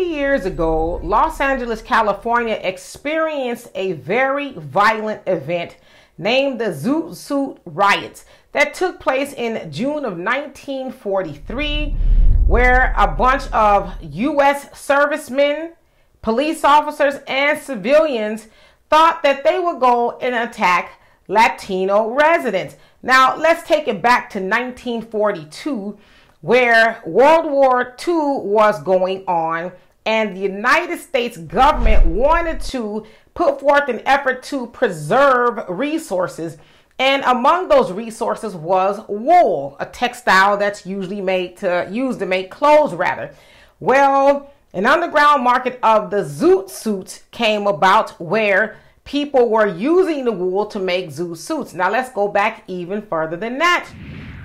years ago, Los Angeles, California experienced a very violent event named the Zoot Suit Riots that took place in June of 1943, where a bunch of U.S. servicemen, police officers, and civilians thought that they would go and attack Latino residents. Now, let's take it back to 1942, where World War II was going on, and the United States government wanted to put forth an effort to preserve resources. And among those resources was wool, a textile that's usually used to make clothes rather. Well, an underground market of the zoot suits came about, where people were using the wool to make zoot suits. Now let's go back even further than that.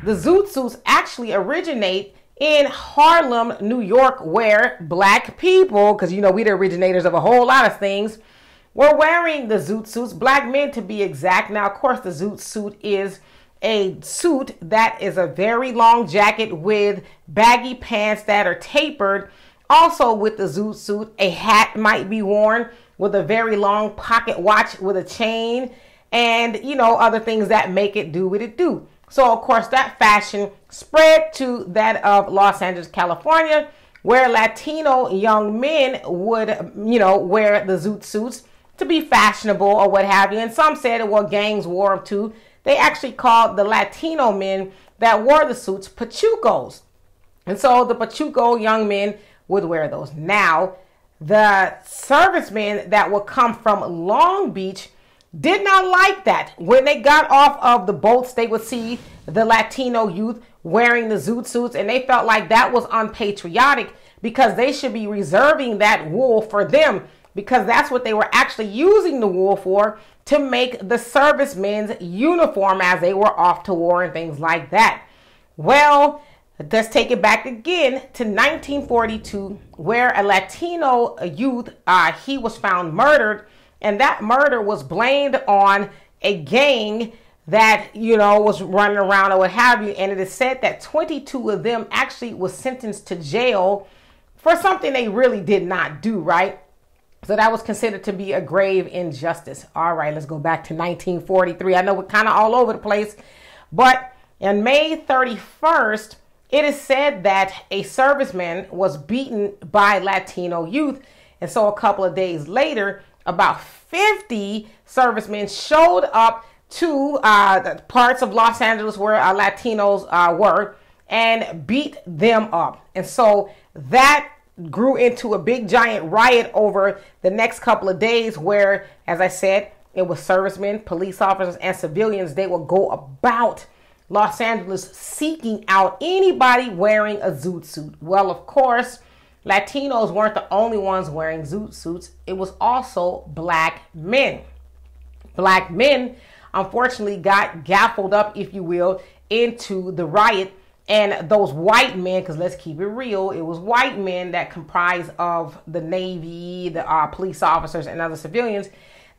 The zoot suits actually originate in Harlem, New York, where black people, because you know we the originators of a whole lot of things, were wearing the zoot suits, black men to be exact. Now, of course, the zoot suit is a suit that is a very long jacket with baggy pants that are tapered. Also with the zoot suit, a hat might be worn with a very long pocket watch with a chain, and you know, other things that make it do what it do. So of course that fashion spread to that of Los Angeles, California, where Latino young men would, you know, wear the zoot suits to be fashionable or what have you. And some said, well, gangs wore them too. They actually called the Latino men that wore the suits pachucos. And so the pachuco young men would wear those. Now, the servicemen that would come from Long Beach did not like that. When they got off of the boats, they would see the Latino youth wearing the zoot suits, and they felt like that was unpatriotic because they should be reserving that wool for them, because that's what they were actually using the wool for, to make the servicemen's uniform as they were off to war and things like that. Well, let's take it back again to 1942, where a Latino youth, he was found murdered, and that murder was blamed on a gang that, you know, was running around or what have you. And it is said that 22 of them actually was sentenced to jail for something they really did not do, right? So that was considered to be a grave injustice. All right, let's go back to 1943. I know we're kind of all over the place, but on May 31st, it is said that a serviceman was beaten by Latino youth. And so a couple of days later, about 50 servicemen showed up to the parts of Los Angeles where Latinos were, and beat them up. And so that grew into a big giant riot over the next couple of days, where, as I said, it was servicemen, police officers, and civilians. They would go about Los Angeles seeking out anybody wearing a zoot suit. Well, of course, Latinos weren't the only ones wearing zoot suits. It was also black men. Black men, unfortunately, got gaffled up, if you will, into the riot. And those white men, because let's keep it real, it was white men that comprised of the Navy, the police officers, and other civilians.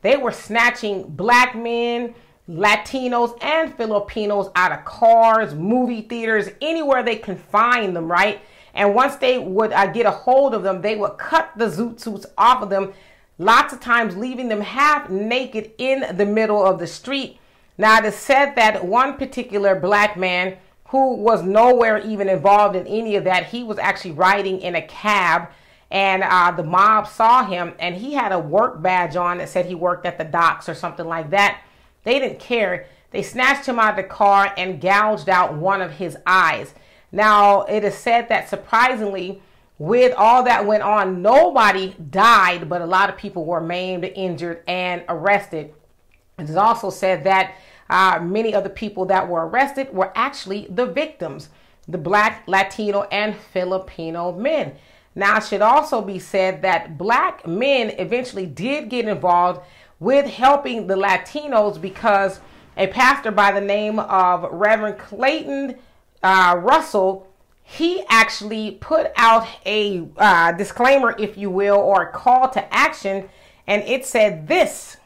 They were snatching black men, Latinos, and Filipinos out of cars, movie theaters, anywhere they can find them, right? And once they would get a hold of them, they would cut the zoot suits off of them, lots of times leaving them half naked in the middle of the street. Now, it is said that one particular black man who was nowhere even involved in any of that, he was actually riding in a cab, and the mob saw him, and he had a work badge on that said he worked at the docks or something like that. They didn't care. They snatched him out of the car and gouged out one of his eyes. Now, it is said that surprisingly, with all that went on, nobody died, but a lot of people were maimed, injured, and arrested. It is also said that many of the people that were arrested were actually the victims, the black, Latino, and Filipino men. Now, it should also be said that black men eventually did get involved with helping the Latinos, because a pastor by the name of Reverend Clayton Russell, he actually put out a disclaimer, if you will, or a call to action, and it said this: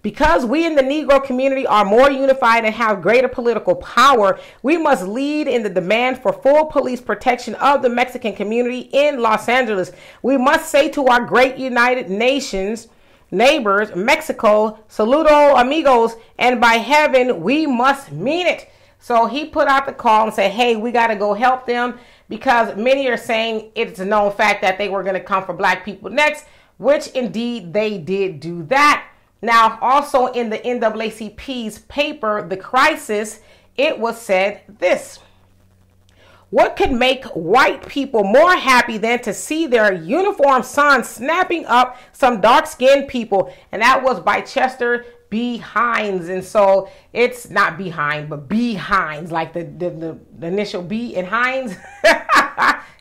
Because we in the Negro community are more unified and have greater political power, we must lead in the demand for full police protection of the Mexican community in Los Angeles. We must say to our great United Nations neighbors, Mexico, saludo amigos, and by heaven, we must mean it. So he put out the call and said, hey, we got to go help them, because many are saying it's a known fact that they were going to come for black people next, which indeed they did do that. Now, also in the NAACP's paper, The Crisis, it was said this: what could make white people more happy than to see their uniformed sons snapping up some dark-skinned people? And that was by Chester B. Hines. And so it's not B. Hines, but B. Hines, like the initial B in Hines.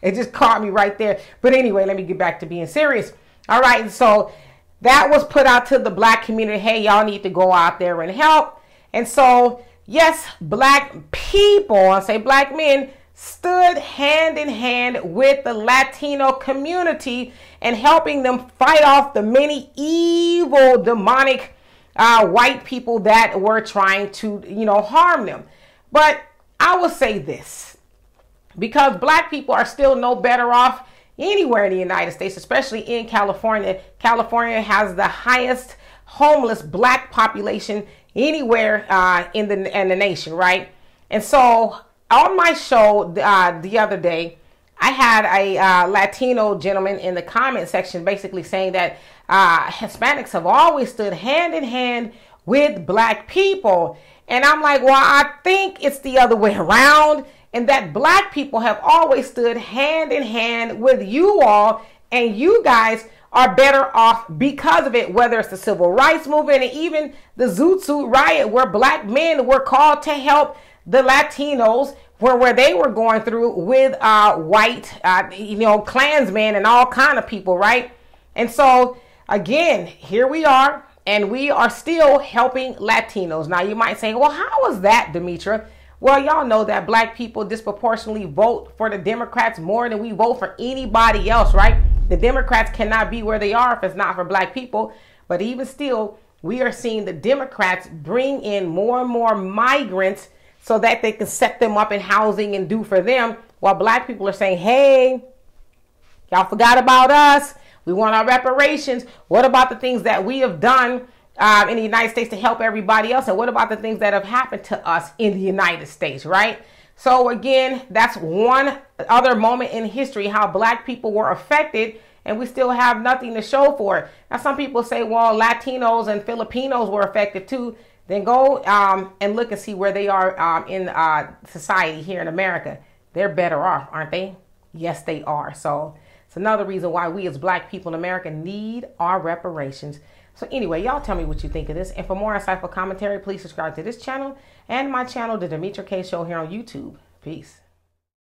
It just caught me right there. But anyway, let me get back to being serious. All right, so that was put out to the black community. Hey, y'all need to go out there and help. And so, yes, black people, I say black men, stood hand in hand with the Latino community and helping them fight off the many evil, demonic white people that were trying to, harm them. But I will say this, because black people are still no better off anywhere in the United States, especially in California. California has the highest homeless black population anywhere in the nation, right? And so on my show the other day, I had a Latino gentleman in the comment section basically saying that Hispanics have always stood hand in hand with black people. And I'm like, well, I think it's the other way around, and that black people have always stood hand in hand with you all, and you guys are better off because of it, whether it's the civil rights movement and even the Zoot Suit Riot, where black men were called to help the Latinos where they were going through with white, Klansmen and all kind of people, right? And so, again, here we are, and we are still helping Latinos. Now, you might say, well, how is that, Demetra? Well, y'all know that black people disproportionately vote for the Democrats more than we vote for anybody else, right? The Democrats cannot be where they are if it's not for black people. But even still, we are seeing the Democrats bring in more and more migrants so that they can set them up in housing and do for them, while black people are saying, hey, y'all forgot about us. We want our reparations. What about the things that we have done in the United States to help everybody else? And what about the things that have happened to us in the United States, right? So again, that's one other moment in history how black people were affected, and we still have nothing to show for it. Now, some people say, well, Latinos and Filipinos were affected too. Then go and look and see where they are in society here in America. They're better off, aren't they? Yes, they are. So it's another reason why we as black people in America need our reparations. So anyway, y'all tell me what you think of this. And for more insightful commentary, please subscribe to this channel and my channel, The Demetra Kaye Show, here on YouTube. Peace.